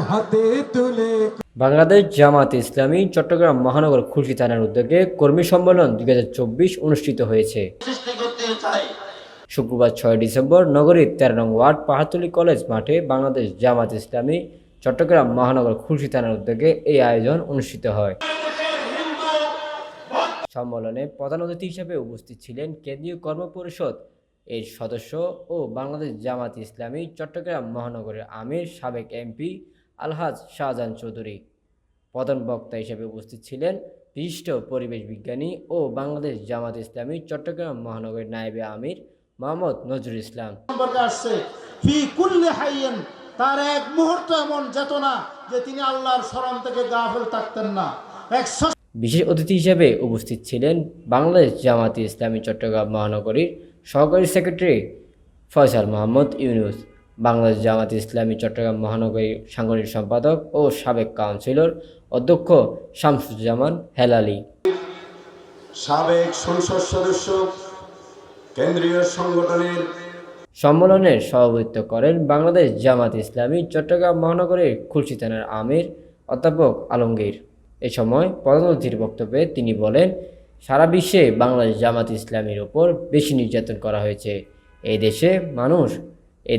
হাতে তুলে। বাংলাদেশ জামাত ইসলামী চট্টগ্রাম মহানগর খুলশী থানার উদ্যোগে কর্মী সম্মেলন 2024 অনুষ্ঠিত হয়েছে। শুক্রবার 6 ডিসেম্বর নগরীর 13 নং ওয়ার্ড পাহাড়তলী কলেজ মাঠে বাংলাদেশ জামাত ইসলামী চট্টগ্রাম মহানগর খুলশী থানার উদ্যোগে এই আয়োজন অনুষ্ঠিত হয়। সম্মেলনে প্রধান অতিথি হিসেবে উপস্থিত ছিলেন কেন্দ্রীয় কর্ম পরিষদ এর সদস্য ও বাংলাদেশ জামাত ইসলামী চট্টগ্রাম মহানগরের আমির সাবেক এমপি আলহাজ শাহজাহান চৌধুরী। প্রধান বক্তা হিসেবে উপস্থিত ছিলেন বিশিষ্ট পরিবেশ বিজ্ঞানী ও বাংলাদেশ জামাত ইসলামী চট্টগ্রাম মহানগরের নায়েবে আমির মোহাম্মদ নজরুল ইসলাম। তার এক মুহূর্ত এমন যেত না যে তিনি আল্লাহর স্মরণ থেকে গাফিল থাকতেন না। বিশেষ অতিথি হিসেবে উপস্থিত ছিলেন বাংলাদেশ জামাত ইসলামী চট্টগ্রাম মহানগরীর সহকারী সেক্রেটারি ফয়সাল মোহাম্মদ ইউনুস, বাংলাদেশ জামাত ইসলামী চট্টগ্রাম মহানগরীর সাংগঠনিক সম্পাদক ও সাবেক কাউন্সিলর অধ্যক্ষ শামসুজ্জামান হেলালি, সাবেক সংসদ সদস্য, কেন্দ্রীয় সংগঠনের। সম্মেলনের সভাপতিত্ব করেন বাংলাদেশ জামাত ইসলামী চট্টগ্রাম মহানগরীর খুলশী থানার আমির অধ্যাপক আলমগীর। এ সময় প্রধান অতিথির বক্তব্যে তিনি বলেন, সারা বিশ্বে বাংলাদেশ জামাত ইসলামীর ওপর বেশি নির্যাতন করা হয়েছে। এই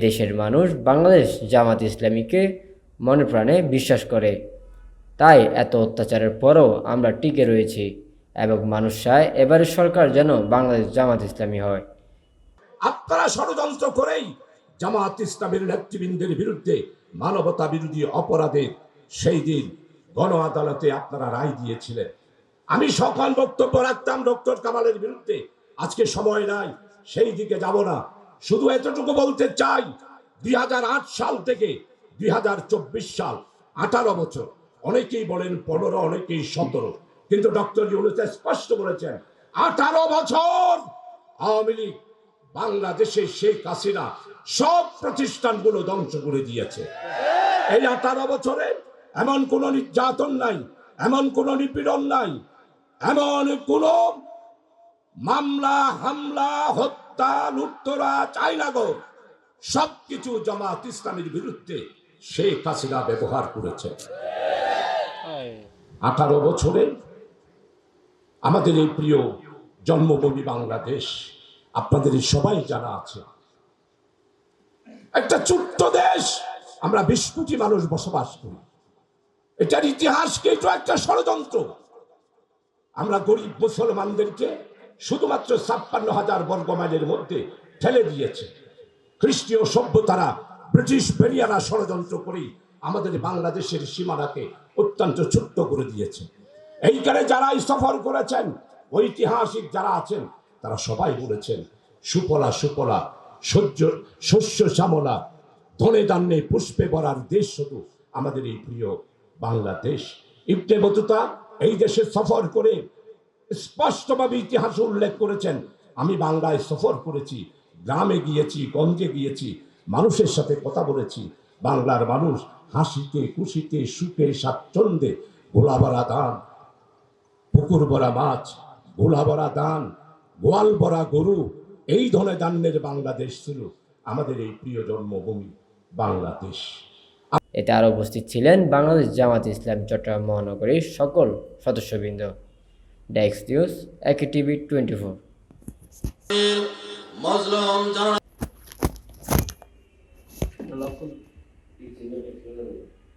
দেশের মানুষ বাংলাদেশ জামাত ইসলামীকে মনে প্রাণে বিশ্বাস করে, তাই এত অত্যাচারের পরও আমরা টিকে রয়েছি এবং মানুষ চায় এবারের সরকার যেন বাংলাদেশ জামাত ইসলামী হয়। আপনারা ষড়যন্ত্র করেই জামাত ইসলামের নেতৃবৃন্দের বিরুদ্ধে মানবতা বিরোধী অপরাধের সেই দিন গণ আদালতে আপনারা রায় দিয়েছিলেন। আমি সকাল বক্তব্য রাখতাম ডক্টর কামালের বিরুদ্ধে, আজকে সময় নাই, সেই দিকে যাব না। শুধু এতটুকু বলতে চাই, 2008 সাল থেকে 2024 সাল 18 বছর, অনেকেই বলেন 15, অনেকেই 17, কিন্তু ডক্টর ইউনূস স্পষ্ট বলেছেন 18 বছর আওয়ামী লীগ বাংলাদেশে শেখ হাসিনা সব প্রতিষ্ঠানগুলো ধ্বংস করে দিয়েছে। এই 18 বছরে এমন কোন নির্যাতন নাই, এমন কোন নিপীড়ন নাই, এমন কোন মামলা হামলা হত্যা লুটতরা চাইনা গো, সবকিছু জামাত ইসলামের বিরুদ্ধে শেখ হাসিনা ব্যবহার করেছে। 18 বছরে আমাদের এই প্রিয় জন্মভূমি বাংলাদেশ, আপনাদের সবাই জানা আছে, একটা ছোট্ট দেশ, আমরা 20 কোটি মানুষ বসবাস করি। এটার ইতিহাসকে তো একটা ষড়যন্ত্র। আমরা গরিব মুসলমানদেরকে শুধুমাত্র 56,000 বর্গ মাইলের মধ্যে ঠেলে দিয়েছে। খ্রিস্টীয় সভ্যতারা, ব্রিটিশ বেরিয়ারা ষড়যন্ত্র করে আমাদের বাংলাদেশের সীমানাকে অত্যন্ত ছোট্ট করে দিয়েছে। এইখানে যারা সফর করেছেন, ঐতিহাসিক যারা আছেন, তারা সবাই বলেছেন সুফলা সুফলা শস্য শ্যামলা, ধনে ধান্যে পুষ্পে ভরার দেশ শুধু আমাদের এই প্রিয় বাংলাদেশ। ইবনে বতুতা এই দেশে সফর করে স্পষ্টভাবে ইতিহাসে উল্লেখ করেছেন, আমি বাংলায় সফর করেছি, গ্রামে গিয়েছি, গঞ্জে গিয়েছি, মানুষের সাথে কথা বলেছি। বাংলার মানুষ হাসিতে খুশিতে সুখে স্বাচ্ছন্দ্যে গোলা ভরা ধান, পুকুর ভরা মাছ, গোলা ভরা ধান, গোয়াল ভরা গরু, এই ধনে ধান্যের বাংলাদেশ ছিল আমাদের এই প্রিয় জন্মভূমি বাংলাদেশ। এতে আরও উপস্থিত ছিলেন বাংলাদেশ জামাত ইসলামী চট্টগ্রাম মহানগরীর সকল সদস্যবৃন্দ। ডেস্ক নিউজ, একে টিভি 24।